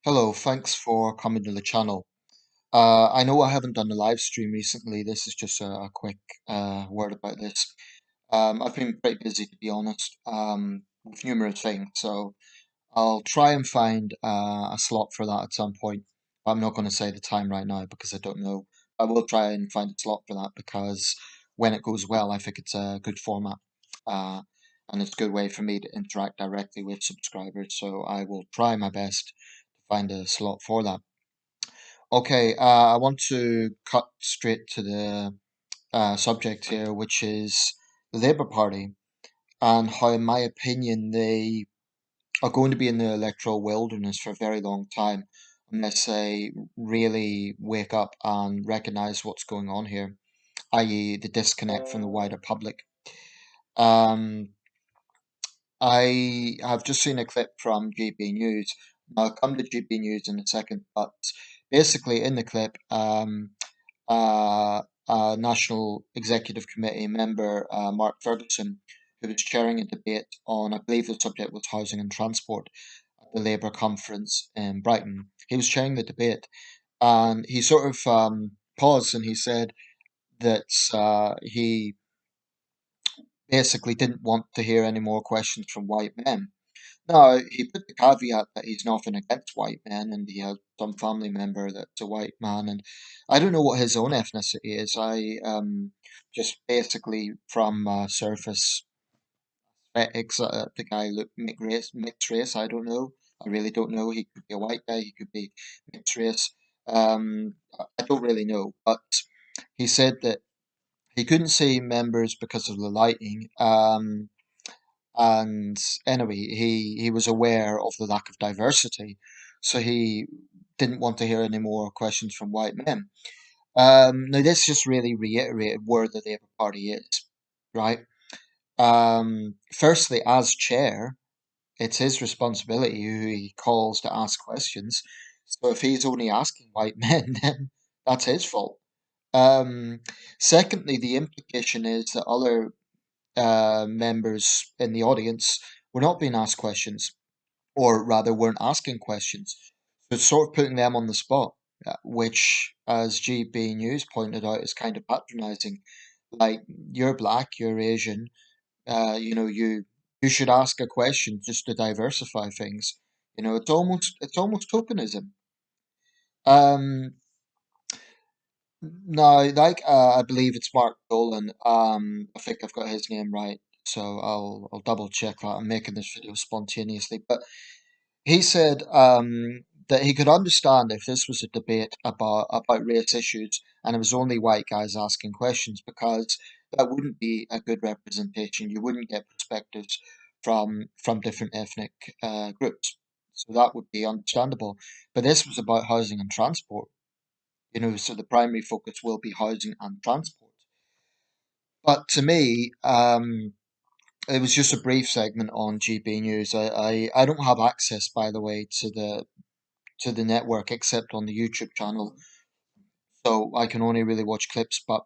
Hello, thanks for coming to the channel. I know I haven't done a live stream recently. This is just a quick word about this. I've been pretty busy, to be honest, with numerous things, so I'll try and find a slot for that at some point. I'm not going to say the time right now because I don't know. I will try and find a slot for that because when it goes well, I think it's a good format. Uh, and it's a good way for me to interact directly with subscribers, so I will try my best to find a slot for that. Okay, I want to cut straight to the subject here, which is the Labour Party and how, in my opinion, they are going to be in the electoral wilderness for a very long time unless they really wake up and recognise what's going on here, i.e., the disconnect from the wider public. Um, I have just seen a clip from GB News. I'll come to GB News in a second, but basically in the clip, uh, National Executive Committee member Mark Ferguson, who was chairing a debate on, I believe the subject was housing and transport at the Labour conference in Brighton. He was chairing the debate and he sort of paused and he said that he basically didn't want to hear any more questions from white men. Now, he put the caveat that he's nothing against white men and he has some family member that's a white man. And I don't know what his own ethnicity is. I just basically from surface aesthetics, the guy looked mixed race. I don't know. I really don't know. He could be a white guy, he could be mixed race. I don't really know. But he said that he couldn't see members because of the lighting. And anyway, he was aware of the lack of diversity, so he didn't want to hear any more questions from white men. Now, this just really reiterated where the Labour Party is, right? Firstly, as chair, it's his responsibility who he calls to ask questions. So if he's only asking white men, then that's his fault. Um, Secondly, the implication is that other members in the audience were not being asked questions, or rather weren't asking questions. So it's sort of putting them on the spot, which, as GB News pointed out, is kind of patronizing. Like, you're black, you're Asian, you should ask a question just to diversify things. It's almost tokenism. Um, No, I believe it's Mark Dolan. I think I've got his name right, so I'll double check that. I'm making this video spontaneously, but he said that he could understand if this was a debate about race issues and it was only white guys asking questions because that wouldn't be a good representation. You wouldn't get perspectives from different ethnic groups, so that would be understandable. But this was about housing and transport, so the primary focus will be housing and transport. But to me, it was just a brief segment on GB News. I don't have access, by the way, to the network except on the YouTube channel, so I can only really watch clips. But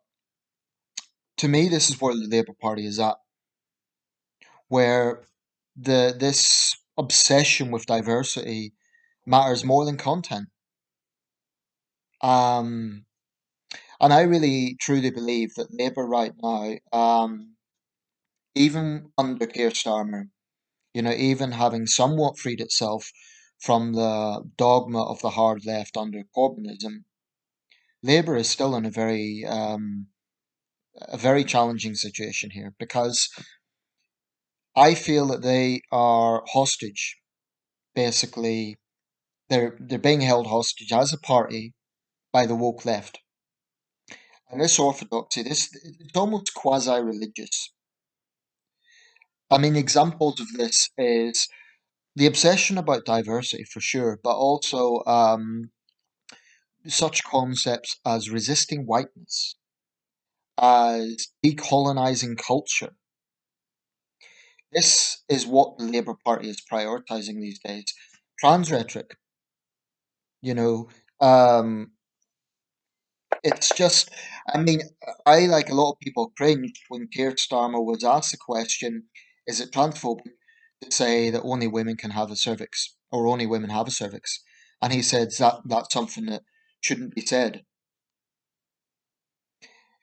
to me, this is where the Labour Party is at, where this obsession with diversity matters more than content. Um, and I really truly believe that Labour right now, even under Keir Starmer, even having somewhat freed itself from the dogma of the hard left under Corbynism, Labour is still in a very challenging situation here because I feel that they are hostage. Basically, they're being held hostage as a party by the woke left, and this orthodoxy, this it's almost quasi-religious. I mean, examples of this is the obsession about diversity for sure, but also such concepts as resisting whiteness, as decolonizing culture. This is what the Labour Party is prioritizing these days. Trans rhetoric, you know, um, it's just, I mean, I, like a lot of people, cringed when Keir Starmer was asked the question, is it transphobic to say that only women can have a cervix, or only women have a cervix? and he said that that's something that shouldn't be said.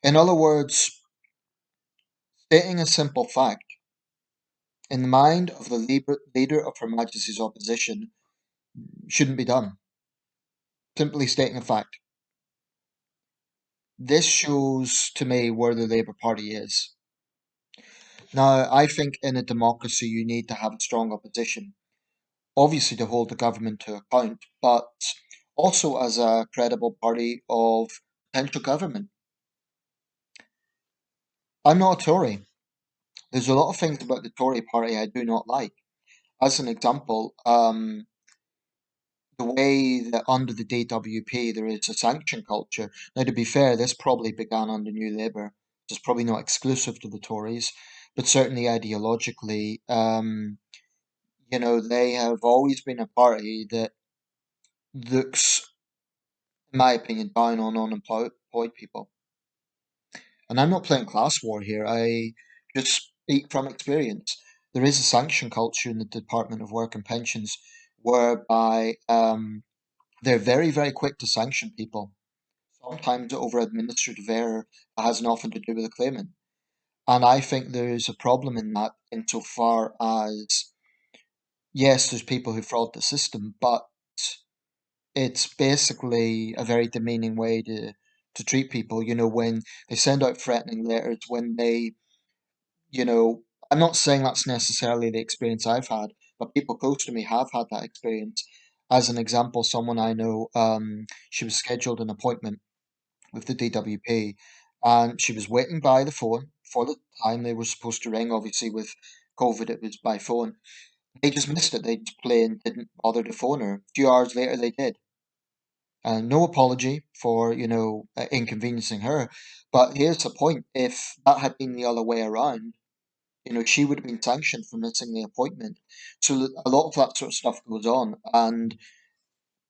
In other words, stating a simple fact, in the mind of the leader of Her Majesty's opposition, shouldn't be done. Simply stating a fact. This shows to me where the Labour Party is. Now, I think in a democracy you need to have a strong opposition, obviously to hold the government to account, but also as a credible party of potential government. I'm not a Tory. There's a lot of things about the Tory party I do not like. As an example, the way that under the DWP there is a sanction culture. Now, to be fair, this probably began under New Labour. It's probably not exclusive to the Tories, but certainly ideologically, they have always been a party that looks, in my opinion, down on unemployed people. And I'm not playing class war here. I just speak from experience. There is a sanction culture in the Department of Work and Pensions whereby they're very, very quick to sanction people, sometimes over administrative error that has nothing to do with the claimant. And I think there's a problem in that insofar as, yes, there's people who fraud the system, but it's basically a very demeaning way to treat people. When they send out threatening letters, when they, you know, I'm not saying that's necessarily the experience I've had, but people close to me have had that experience. As an example, someone I know, she was scheduled an appointment with the DWP, and she was waiting by the phone for the time they were supposed to ring. Obviously, with COVID, it was by phone. They just missed it. They just plain didn't bother to phone her. A few hours later, they did. And no apology for, inconveniencing her. But here's the point. If that had been the other way around, she would have been sanctioned for missing the appointment. So a lot of that sort of stuff goes on. And,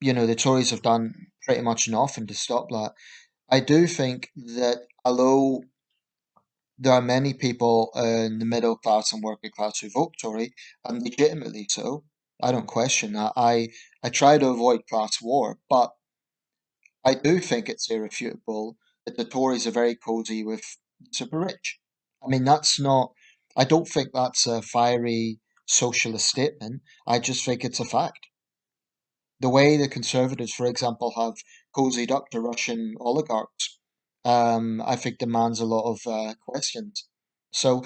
the Tories have done pretty much nothing to stop that. I do think that although there are many people in the middle class and working class who vote Tory, and legitimately so, I don't question that. I try to avoid class war, but I do think it's irrefutable that the Tories are very cosy with super rich. I mean, I don't think that's a fiery socialist statement. I just think it's a fact. The way the Conservatives, for example, have cozied up to Russian oligarchs, I think demands a lot of questions. So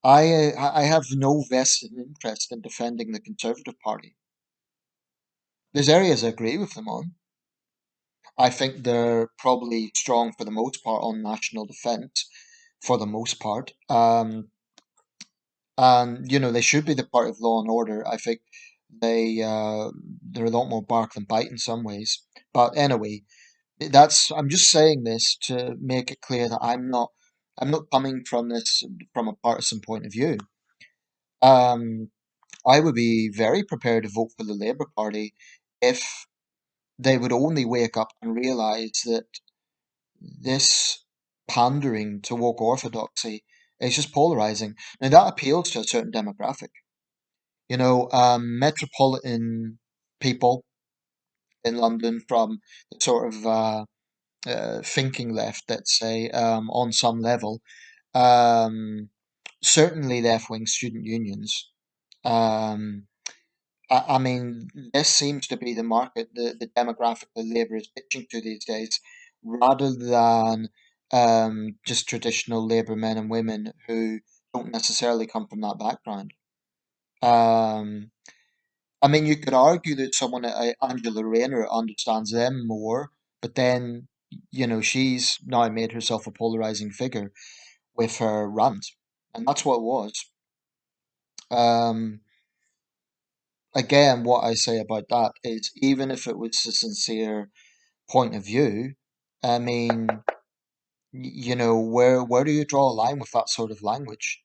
I have no vested interest in defending the Conservative Party. There's areas I agree with them on. I think they're probably strong for the most part on national defence, for the most part. And they should be the part of law and order. I think they're a lot more bark than bite in some ways. But anyway, I'm just saying this to make it clear that I'm not coming from this from a partisan point of view. Um, I would be very prepared to vote for the Labour Party if they would only wake up and realise that this pandering to woke orthodoxy is just polarizing. Now that appeals to a certain demographic. Metropolitan people in London from the sort of thinking left, let's say, on some level, um, certainly left-wing student unions. Um, I mean, this seems to be the market, the demographic that Labour is pitching to these days, rather than just traditional Labour men and women who don't necessarily come from that background. Um, I mean, you could argue that someone like Angela Rayner understands them more, but then, she's now made herself a polarizing figure with her rant, and that's what it was. Um, Again, what I say about that is even if it was a sincere point of view, I mean, where do you draw a line with that sort of language?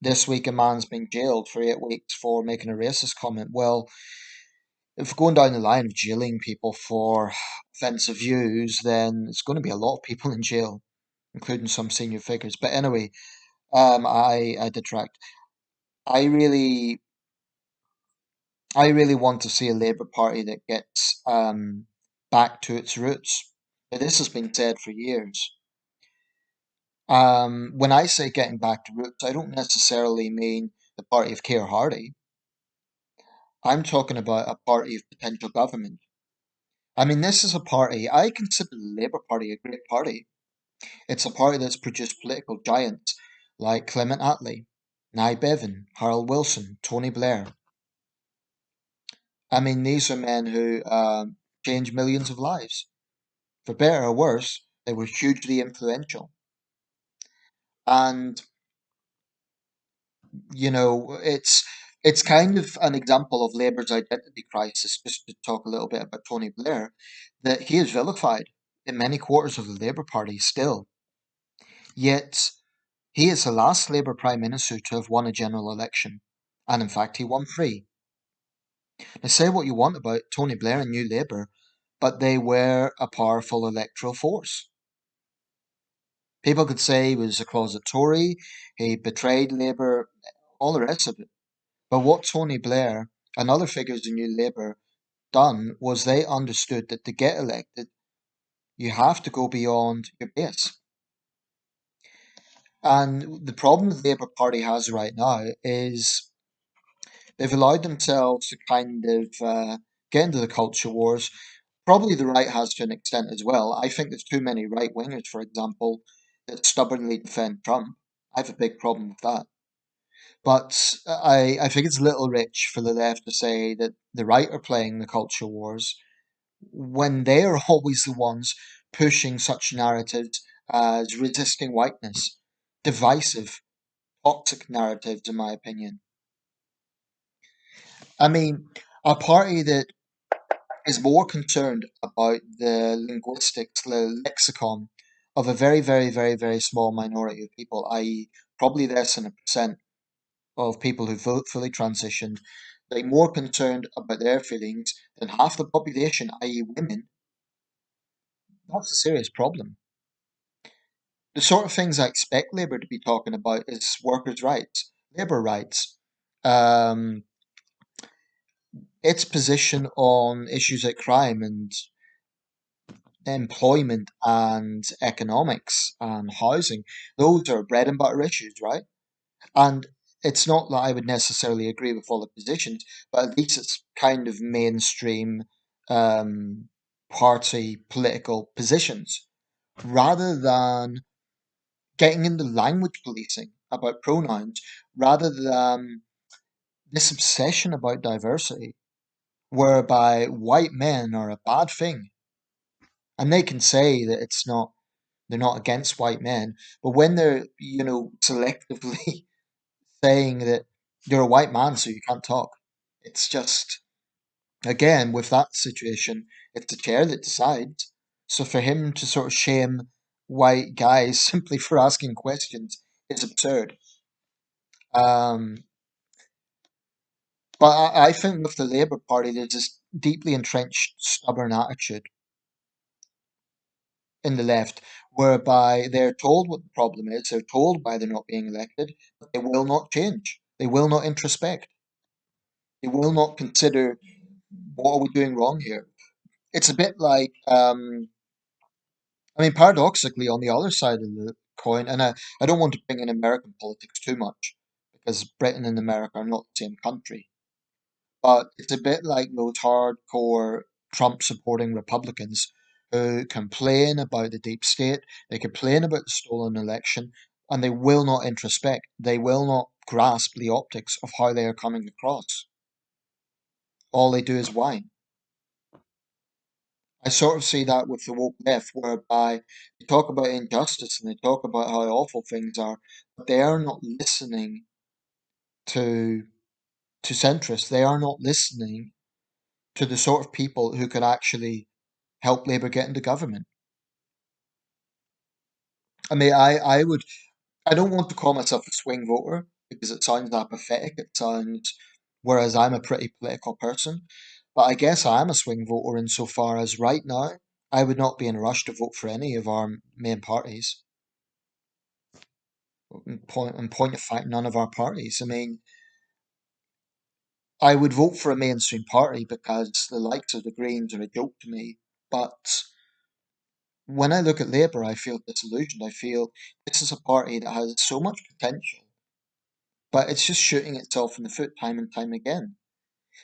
This week, a man's been jailed for 8 weeks for making a racist comment. Well, if we're going down the line of jailing people for offensive views, then it's going to be a lot of people in jail, including some senior figures. But anyway, I detract. I really I really want to see a Labour Party that gets back to its roots. Now, this has been said for years. When I say getting back to roots, I don't necessarily mean the party of Keir Hardie. I'm talking about a party of potential government. I mean, this is a party, I consider the Labour Party a great party. It's a party that's produced political giants like Clement Attlee, Nye Bevan, Harold Wilson, Tony Blair. I mean, these are men who changed millions of lives. For better or worse, they were hugely influential. And, it's kind of an example of Labour's identity crisis, just to talk a little bit about Tony Blair, that he is vilified in many quarters of the Labour Party still. Yet, he is the last Labour Prime Minister to have won a general election. And in fact, he won three. Now, say what you want about Tony Blair and New Labour, but they were a powerful electoral force. People could say he was a closet Tory, he betrayed Labour, all the rest of it. But what Tony Blair and other figures in New Labour done was they understood that to get elected, you have to go beyond your base. And the problem the Labour Party has right now is they've allowed themselves to kind of get into the culture wars. Probably the right has to an extent as well. I think there's too many right wingers, for example, that stubbornly defend Trump. I have a big problem with that. But I think it's a little rich for the left to say that the right are playing the culture wars when they are always the ones pushing such narratives as resisting whiteness, divisive, toxic narratives, in my opinion. I mean, a party that is more concerned about the linguistics, the lexicon of a very, very, very, very small minority of people, i.e., probably less than 1% of people who vote fully transitioned, like more concerned about their feelings than half the population, i.e., women, that's a serious problem. The sort of things I expect Labour to be talking about is workers' rights, labour rights, um, its position on issues like crime and employment and economics and housing. Those are bread and butter issues, right? And it's not that I would necessarily agree with all the positions, but at least it's kind of mainstream um, party political positions rather than getting into language policing about pronouns, rather than this obsession about diversity, whereby white men are a bad thing. And they can say that they're not against white men, but when they're, selectively saying that you're a white man, so you can't talk, it's just, again, with that situation, it's the chair that decides. So for him to sort of shame white guys simply for asking questions is absurd. Um, but I think with the Labour Party, there's this deeply entrenched, stubborn attitude in the left, whereby they're told what the problem is, they're told why they're not being elected, but they will not change. They will not introspect. They will not consider what are we doing wrong here. It's a bit like, I mean, paradoxically, on the other side of the coin, and I don't want to bring in American politics too much because Britain and America are not the same country. But it's a bit like those hardcore Trump supporting Republicans who complain about the deep state, they complain about the stolen election, and they will not introspect. They will not grasp the optics of how they are coming across. All they do is whine. I sort of see that with the woke left, whereby they talk about injustice and they talk about how awful things are, but they are not listening to centrists. They are not listening to the sort of people who could actually help Labour get into government. I mean, I don't want to call myself a swing voter because it sounds apathetic. It sounds, whereas I'm a pretty political person, but I guess I am a swing voter insofar as right now I would not be in a rush to vote for any of our main parties. In point of fact, none of our parties. I mean, I would vote for a mainstream party because the likes of the Greens are a joke to me. But when I look at Labour, I feel disillusioned. I feel this is a party that has so much potential, but it's just shooting itself in the foot time and time again.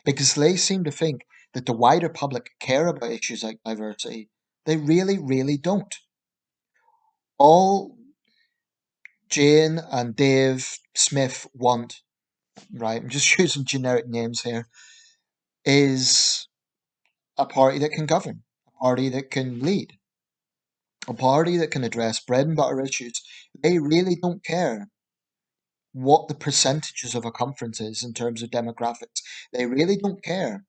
Because they seem to think that the wider public care about issues like diversity. They really, really don't. All Jane and Dave Smith want, right, I'm just using generic names here, is a party that can govern, a party that can lead, a party that can address bread and butter issues. They really don't care what the percentages of a conference is in terms of demographics. They really don't care,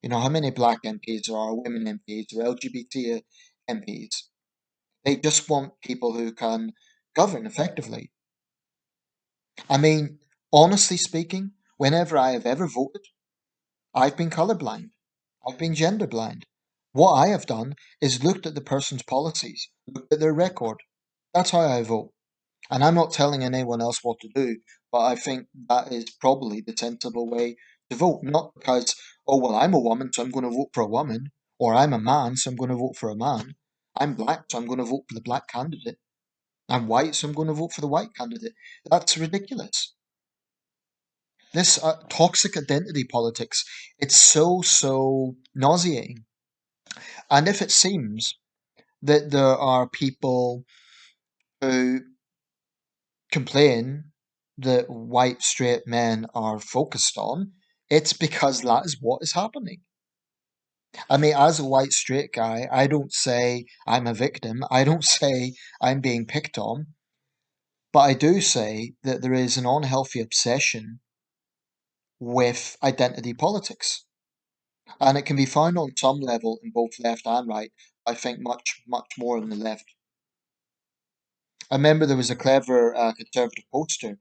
how many black MPs there are, women MPs, or LGBT MPs. They just want people who can govern effectively. I mean, honestly speaking, whenever I have ever voted, I've been colorblind. I've been gender blind. What I have done is looked at the person's policies, looked at their record. That's how I vote. And I'm not telling anyone else what to do, but I think that is probably the sensible way to vote. Not because, oh, well, I'm a woman, so I'm going to vote for a woman, or I'm a man, so I'm going to vote for a man. I'm black, so I'm going to vote for the black candidate. I'm white, so I'm going to vote for the white candidate. That's ridiculous. This toxic identity politics, it's so nauseating. And if it seems that there are people who complain that white straight men are focused on, it's because that is what is happening. I mean, as a white straight guy, I don't say I'm a victim. I don't say I'm being picked on. But I do say that there is an unhealthy obsession with identity politics. And it can be found on some level in both left and right. I think much more on the left. I remember there was a clever conservative poster.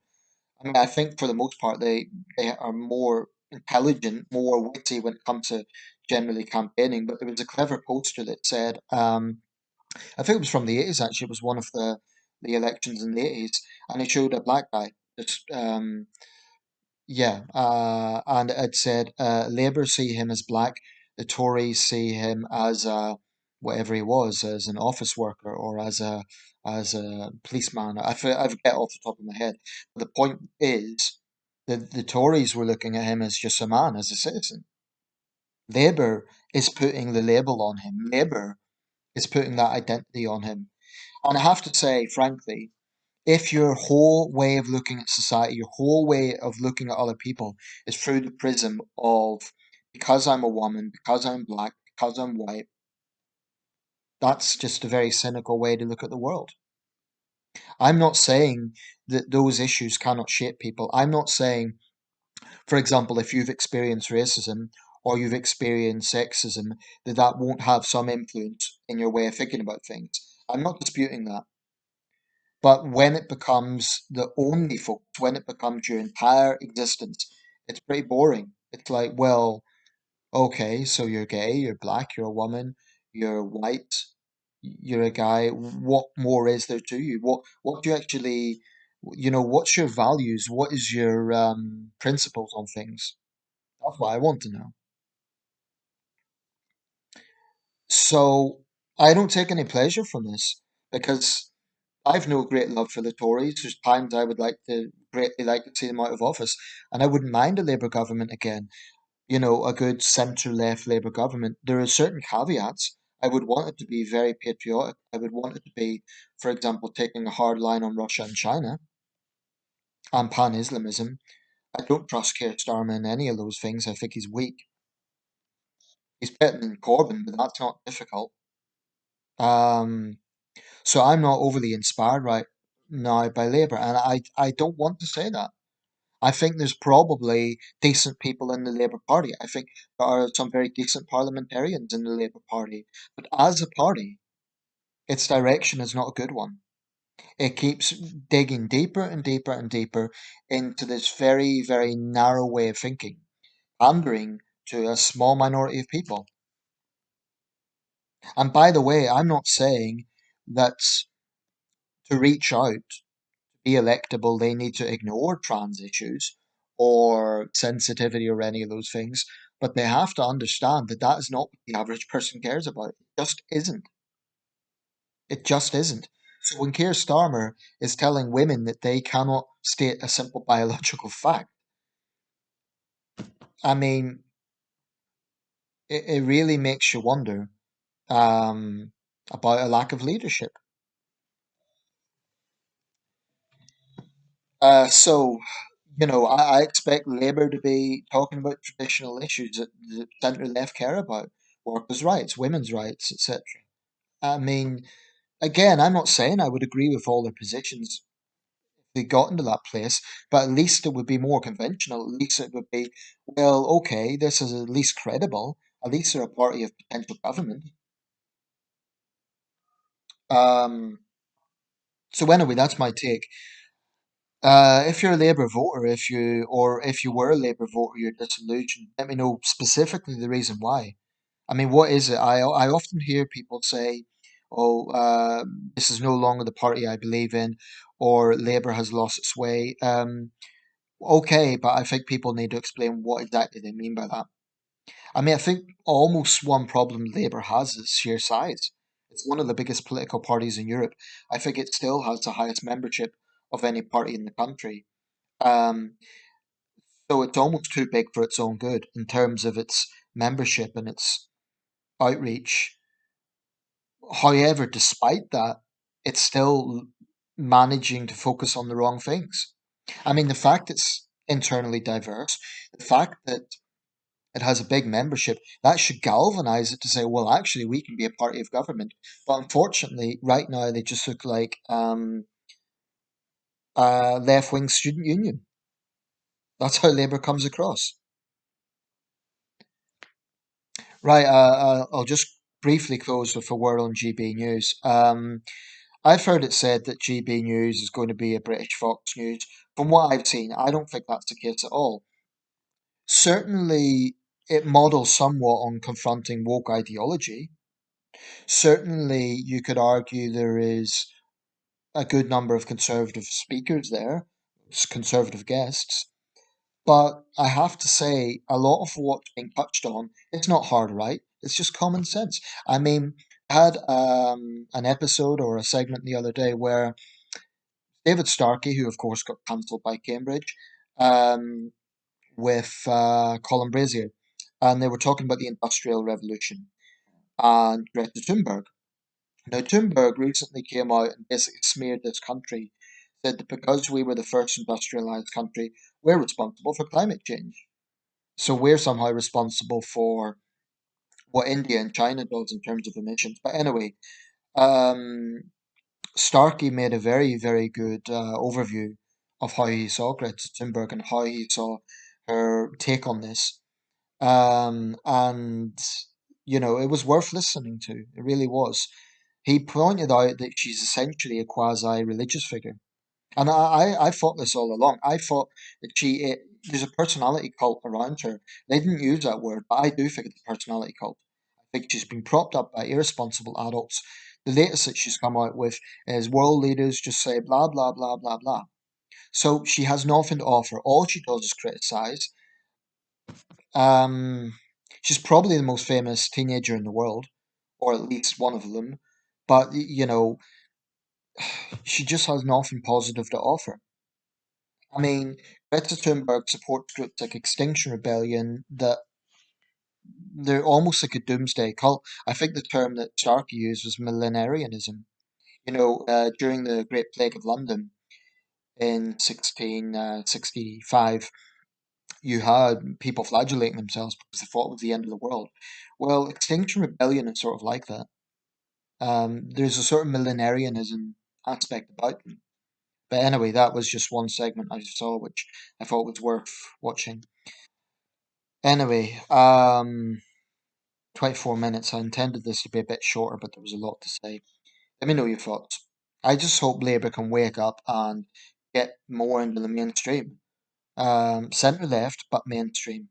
I mean, I think for the most part they are more intelligent, more witty when it comes to generally campaigning. But there was a clever poster that said, I think it was from the 80s actually. It was one of the elections in the 80s, and it showed a black guy just yeah, and it said Labour see him as black, the Tories see him as whatever he was, as an office worker or as a policeman. I forget off the top of my head. But the point is that the Tories were looking at him as just a man, as a citizen. Labour is putting the label on him. Labour is putting that identity on him. And I have to say, frankly, if your whole way of looking at society, your whole way of looking at other people is through the prism of because I'm a woman, because I'm black, because I'm white, that's just a very cynical way to look at the world. I'm not saying that those issues cannot shape people. I'm not saying, for example, if you've experienced racism or you've experienced sexism, that that won't have some influence in your way of thinking about things. I'm not disputing that. But when it becomes the only focus, when it becomes your entire existence, it's pretty boring. It's like, well, okay, so you're gay, you're black, you're a woman, you're white, you're a guy. What more is there to you? What do you actually, what's your values? What is your principles on things? That's what I want to know. So I don't take any pleasure from this because I've no great love for the Tories. There's times I would greatly like to see them out of office, and I wouldn't mind a Labour government again. A good centre-left Labour government. There are certain caveats. I would want it to be very patriotic. I would want it to be, for example, taking a hard line on Russia and China and pan-Islamism. I don't trust Keir Starmer in any of those things. I think he's weak. He's better than Corbyn, but that's not difficult. Um, so I'm not overly inspired right now by Labour, and I don't want to say that. I think there's probably decent people in the Labour Party. I think there are some very decent parliamentarians in the Labour Party. But as a party, its direction is not a good one. It keeps digging deeper and deeper and deeper into this very narrow way of thinking, pandering to a small minority of people. And by the way, I'm not saying that to reach out, be electable, they need to ignore trans issues or sensitivity or any of those things. But they have to understand that that is not what the average person cares about. It just isn't. It just isn't. So when Keir Starmer is telling women that they cannot state a simple biological fact, I mean, it really makes you wonder um, about a lack of leadership. So, I expect Labour to be talking about traditional issues that the centre left care about, workers' rights, women's rights, etc. I mean, again, I'm not saying I would agree with all their positions if they got into that place, but at least it would be more conventional. At least it would be, well, okay, this is at least credible. At least they're a party of potential government. Um, so anyway, that's my take. If you're a Labour voter, if you were a Labour voter, you're disillusioned. Let me know specifically the reason why. I mean, what is it? I often hear people say, "Oh, this is no longer the party I believe in," or "Labour has lost its way." Okay, but I think people need to explain what exactly they mean by that. I mean, I think almost one problem Labour has is sheer size. It's one of the biggest political parties in Europe. I think it still has the highest membership of any party in the country. Um, so it's almost too big for its own good in terms of its membership and its outreach. However, despite that, it's still managing to focus on the wrong things. I mean, the fact it's internally diverse, the fact that it has a big membership, that should galvanize it to say, well, actually, we can be a party of government. But unfortunately, right now, they just look like a left wing student union. That's how Labour comes across. Right, I'll just briefly close with a word on GB News. I've heard it said that GB News is going to be a British Fox News. From what I've seen, I don't think that's the case at all. Certainly, it models somewhat on confronting woke ideology. Certainly, you could argue there is a good number of conservative speakers there, conservative guests. But I have to say, a lot of what's being touched on, it's not hard right. It's just common sense. I mean, I had an episode or a segment the other day where David Starkey, who of course got cancelled by Cambridge, um, with Colin Brazier, and they were talking about the Industrial Revolution and Greta Thunberg. Now, Thunberg recently came out and basically smeared this country, said that because we were the first industrialized country, we're responsible for climate change. So we're somehow responsible for what India and China does in terms of emissions. But anyway, um, Starkey made a very, very good overview of how he saw Greta Thunberg and how he saw her take on this. And, it was worth listening to. It really was. He pointed out that she's essentially a quasi religious figure. And I thought this all along. I thought that there's a personality cult around her. They didn't use that word, but I do think it's a personality cult. I think she's been propped up by irresponsible adults. The latest that she's come out with is world leaders just say blah, blah, blah, blah, blah. So she has nothing to offer. All she does is criticize. Um, she's probably the most famous teenager in the world, or at least one of them. But, she just has nothing positive to offer. I mean, Greta Thunberg supports groups like Extinction Rebellion that they're almost like a doomsday cult. I think the term that Starkey used was millenarianism. During the Great Plague of London in 1665, you had people flagellating themselves because they thought it was the end of the world. Well, Extinction Rebellion is sort of like that. There's a sort of millenarianism aspect about them. But anyway, that was just one segment I saw, which I thought was worth watching. Anyway, 24 minutes. I intended this to be a bit shorter, but there was a lot to say. Let me know your thoughts. I just hope Labour can wake up and get more into the mainstream. Centre left, but mainstream.